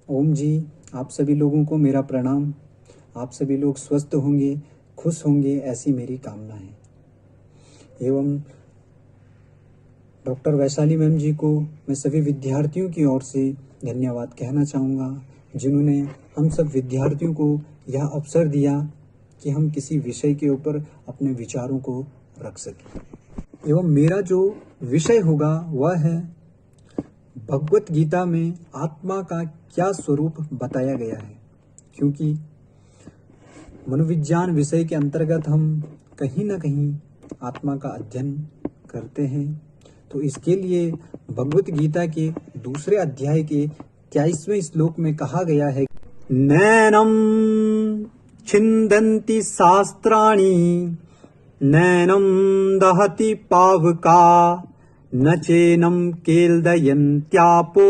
ओम जी, आप सभी लोगों को मेरा प्रणाम। आप सभी लोग स्वस्थ होंगे, खुश होंगे, ऐसी मेरी कामना है। एवं डॉक्टर वैशाली मैम जी को मैं सभी विद्यार्थियों की ओर से धन्यवाद कहना चाहूँगा, जिन्होंने हम सब विद्यार्थियों को यह अवसर दिया कि हम किसी विषय के ऊपर अपने विचारों को रख सकें। एवं मेरा जो विषय होगा वह है भगवत गीता में आत्मा का क्या स्वरूप बताया गया है। क्योंकि मनोविज्ञान विषय के अंतर्गत हम कहीं ना कहीं आत्मा का अध्ययन करते हैं, तो इसके लिए भगवत गीता के दूसरे अध्याय के 23वें श्लोक में कहा गया है, नैनम छिन्दन्ति शास्त्राणि नैनम दहति पावका न चैनम केल्दयन्त्यापो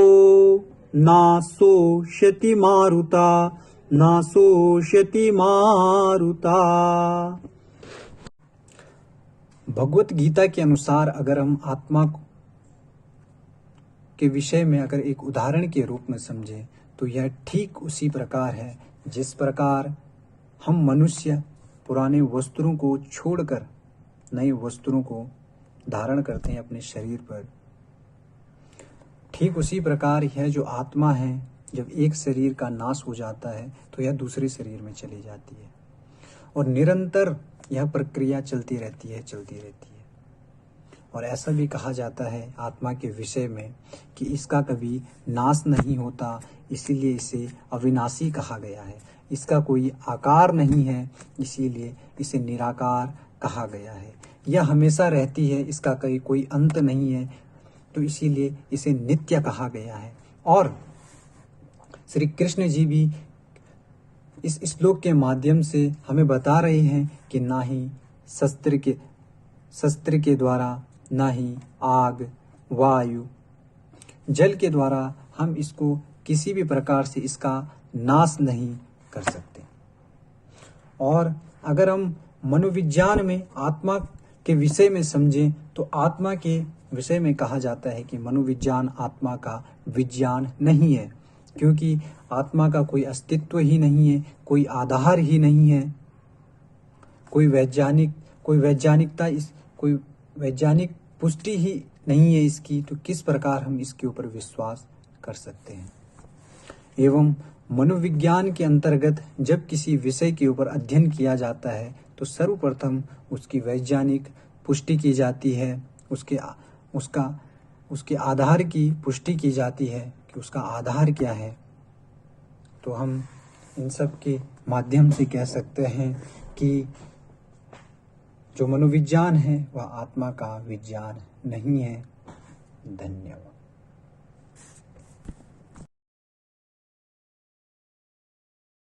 न शोष्यति मारुता न शोष्यति मारुता। भगवत गीता के अनुसार अगर हम आत्मा के विषय में अगर एक उदाहरण के रूप में समझें तो यह ठीक उसी प्रकार है जिस प्रकार हम मनुष्य पुराने वस्त्रों को छोड़कर नए वस्त्रों को धारण करते हैं अपने शरीर पर। ठीक उसी प्रकार यह जो आत्मा है, जब एक शरीर का नाश हो जाता है तो यह दूसरे शरीर में चली जाती है और निरंतर यह प्रक्रिया चलती रहती है। और ऐसा भी कहा जाता है आत्मा के विषय में कि इसका कभी नाश नहीं होता, इसीलिए इसे अविनाशी कहा गया है। इसका कोई आकार नहीं है, इसीलिए इसे निराकार कहा गया है। यह हमेशा रहती है, इसका कोई अंत नहीं है, तो इसीलिए इसे नित्य कहा गया है। और श्री कृष्ण जी भी इस श्लोक के माध्यम से हमें बता रहे हैं कि ना ही शस्त्र के द्वारा, ना ही आग, वायु, जल के द्वारा हम इसको किसी भी प्रकार से इसका नाश नहीं कर सकते। और अगर हम मनोविज्ञान में आत्मा के विषय में समझें तो आत्मा के विषय में कहा जाता है कि मनोविज्ञान आत्मा का विज्ञान नहीं है, क्योंकि आत्मा का कोई अस्तित्व ही नहीं है, कोई आधार ही नहीं है, कोई वैज्ञानिक पुष्टि ही नहीं है इसकी, तो किस प्रकार हम इसके ऊपर विश्वास कर सकते हैं। एवं मनोविज्ञान के अंतर्गत जब किसी विषय के ऊपर अध्ययन किया जाता है तो सर्वप्रथम उसकी वैज्ञानिक पुष्टि की जाती है, उसके आधार की पुष्टि की जाती है कि उसका आधार क्या है। तो हम इन सब के माध्यम से कह सकते हैं कि जो मनोविज्ञान है वह आत्मा का विज्ञान नहीं है। धन्यवाद।